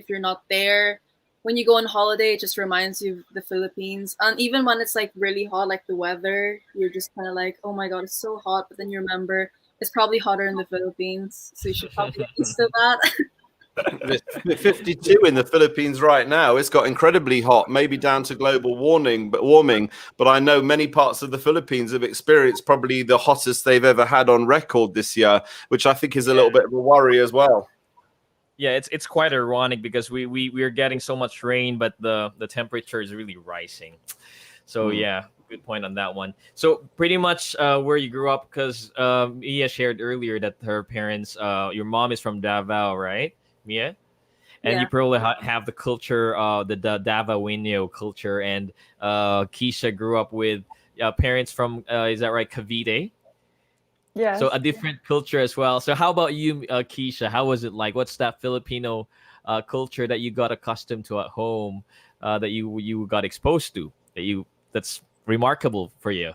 you're not there, when you go on holiday, it just reminds you of the Philippines. And even when it's like really hot, like the weather, you're just kind of like, oh my god, it's so hot, but then you remember it's probably hotter in the Philippines, so you should probably get used to that. It's 52 in the Philippines right now. It's got incredibly hot, maybe down to global warming. But I know many parts of the Philippines have experienced probably the hottest they've ever had on record this year, which I think is a little bit of a worry as well. Yeah, it's quite ironic because we're getting so much rain, but the temperature is really rising. So yeah, good point on that one. So pretty much where you grew up, because Mia shared earlier that her parents, your mom is from Davao, right, Mia? And you probably have the culture, the Davaoeno culture, and Keishia grew up with parents from, is that right, Cavite? Yeah. So a different culture as well. So how about you, Keishia? How was it like? What's that Filipino culture that you got accustomed to at home, that you got exposed to, that's remarkable for you?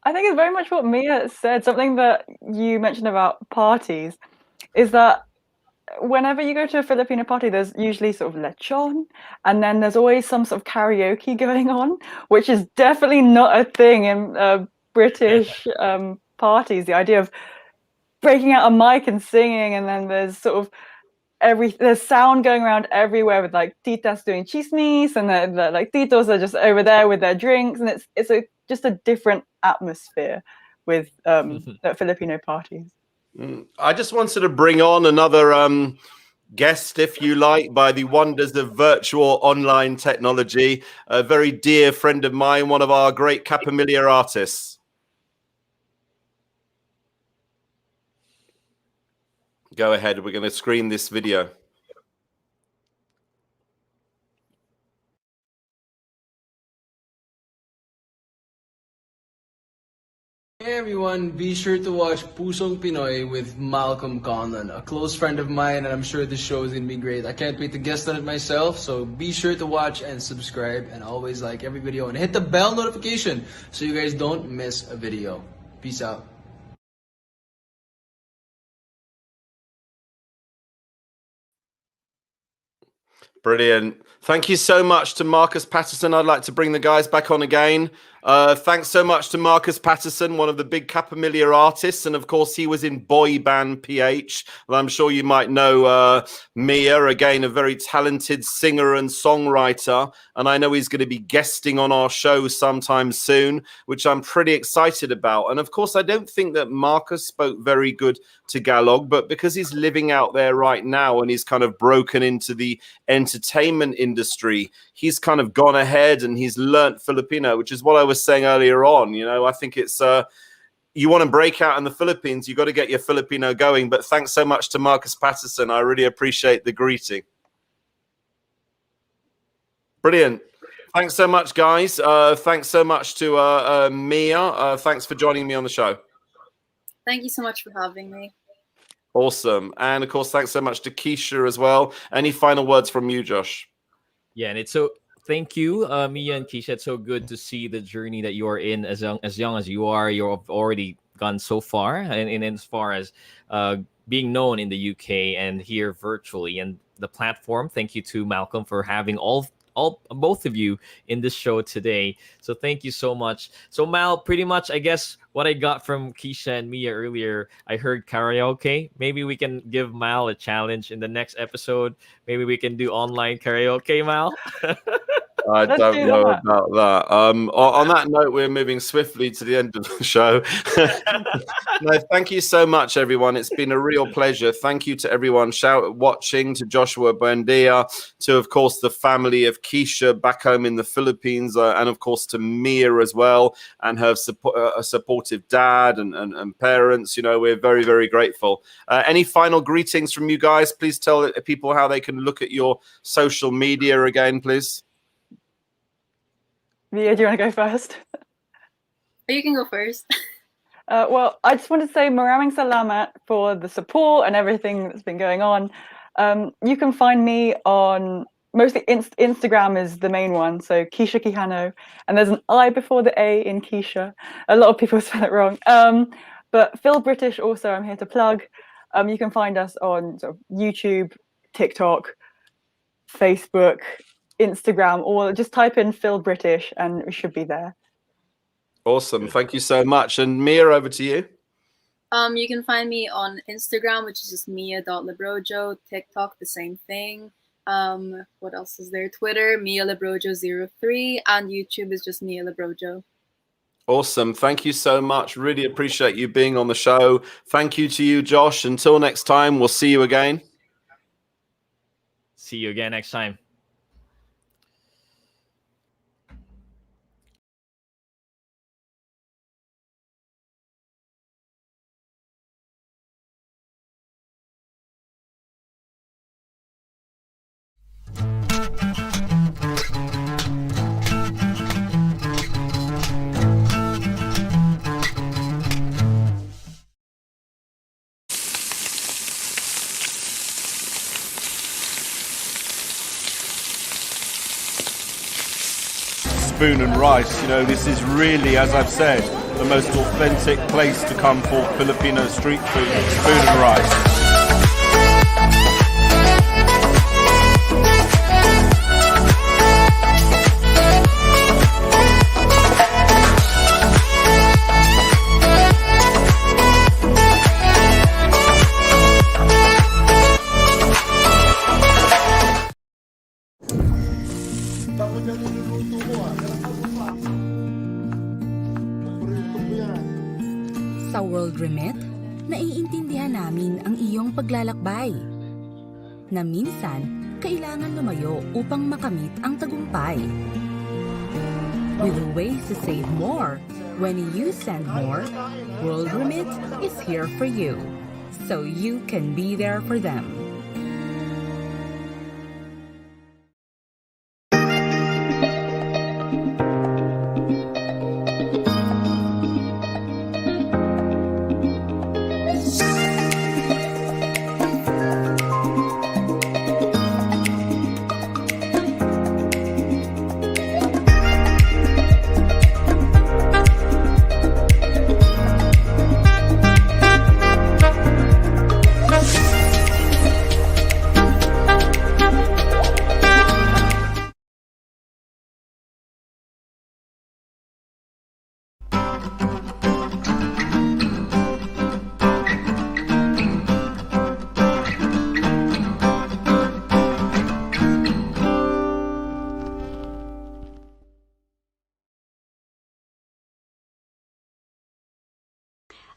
I think it's very much what Mia said. Something that you mentioned about parties is that whenever you go to a Filipino party, there's usually sort of lechon, and then there's always some sort of karaoke going on, which is definitely not a thing in British parties. The idea of breaking out a mic and singing, and then there's sort of there's sound going around everywhere with like titas doing chismes, and the like titos are just over there with their drinks, and it's just a different atmosphere with Filipino parties. I just wanted to bring on another guest, if you like, by the wonders of virtual online technology. A very dear friend of mine, one of our great Capamilia artists. Go ahead. We're going to screen this video. Hey everyone, be sure to watch Pusong Pinoy with Malcolm Conlon, a close friend of mine, and I'm sure this show is going to be great. I can't wait to guest on it myself, so be sure to watch and subscribe, and always like every video and hit the bell notification so you guys don't miss a video. Peace out. Brilliant. Thank you so much to Marcus Patterson. I'd like to bring the guys back on again. Thanks so much to Marcus Patterson, one of the big Capamilia artists. And of course, he was in boy band PH. Well, I'm sure you might know Mia, again, a very talented singer and songwriter. And I know he's going to be guesting on our show sometime soon, which I'm pretty excited about. And of course, I don't think that Marcus spoke very good Tagalog, but because he's living out there right now and he's kind of broken into the entertainment industry, he's kind of gone ahead and he's learnt Filipino, which is what I was saying earlier on. You know, I think it's you want to break out in the Philippines, you got to get your Filipino going. But thanks so much to Marcus Patterson. I really appreciate the greeting. Brilliant. Thanks so much, guys. Thanks so much to Mia. Thanks for joining me on the show. Thank you so much for having me. Awesome. And of course, thanks so much to Keishia as well. Any final words from you, Josh? Yeah, and it's so thank you, Mia and Keishia. It's so good to see the journey that you are in as young as you are. You've already gone so far, and as far as being known in the UK and here virtually, and the platform. Thank you to Malcolm for having both of you in this show today. So thank you so much. So Mal, pretty much, I guess what I got from Keishia and Mia earlier, I heard karaoke. Maybe we can give Mal a challenge in the next episode. Maybe we can do online karaoke, Mal. I Let's don't do know that. about that. On that note, we're moving swiftly to the end of the show. No, thank you so much, everyone. It's been a real pleasure. Thank you to everyone watching, to Joshua Buendia, to, of course, the family of Keishia back home in the Philippines, and, of course, to Mia as well, and her supportive dad and parents. You know, we're very, very grateful. Any final greetings from you guys? Please tell people how they can look at your social media again, please. Mia, do you want to go first? You can go first. Well, I just want to say maraming salamat for the support and everything that's been going on. You can find me on mostly Instagram is the main one, so Keishia Quijano, and there's an I before the A in Keishia. A lot of people spell it wrong. But Phil-British also, I'm here to plug. You can find us on sort of YouTube, TikTok, Facebook, Instagram, or just type in Phil-British and we should be there. Awesome. Thank you so much. And Mia, over to you. You can find me on Instagram, which is just mia.librojo. TikTok, the same thing. What else is there? Twitter, Mia Librojo03, and YouTube is just Mia Librojo. Awesome. Thank you so much. Really appreciate you being on the show. Thank you to you, Josh. Until next time, we'll see you again. See you again next time. Spoon and rice, you know, this is really, as I've said, the most authentic place to come for Filipino street food. Spoon and rice. Sa World Remit, naiintindihan namin ang iyong paglalakbay. Na minsan, kailangan lumayo upang makamit ang tagumpay. With ways to save more, when you send more, World Remit is here for you, so you can be there for them.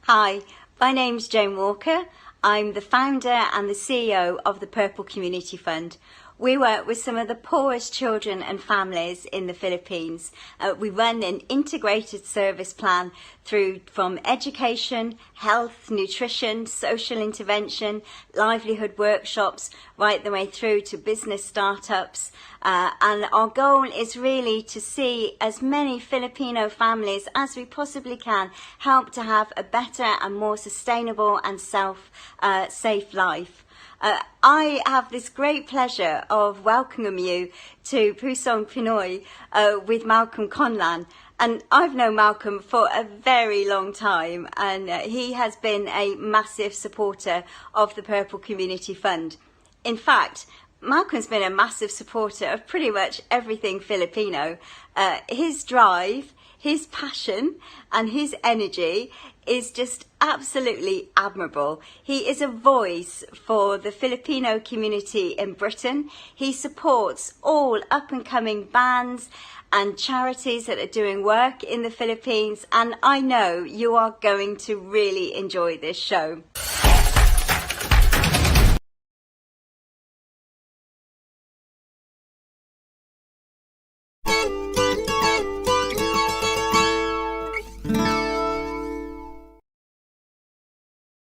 Hi, my name's Jane Walker. I'm the founder and the CEO of the Purple Community Fund. We work with some of the poorest children and families in the Philippines. We run an integrated service plan from education, health, nutrition, social intervention, livelihood workshops, right the way through to business startups. And our goal is really to see as many Filipino families as we possibly can help to have a better and more sustainable and safe life. I have this great pleasure of welcoming you to Pusong Pinoy with Malcolm Conlan. And I've known Malcolm for a very long time, and he has been a massive supporter of the Purple Community Fund. In fact, Malcolm's been a massive supporter of pretty much everything Filipino. His drive, his passion and his energy is just absolutely admirable. He is a voice for the Filipino community in Britain. He supports all up-and-coming bands and charities that are doing work in the Philippines, and I know you are going to really enjoy this show.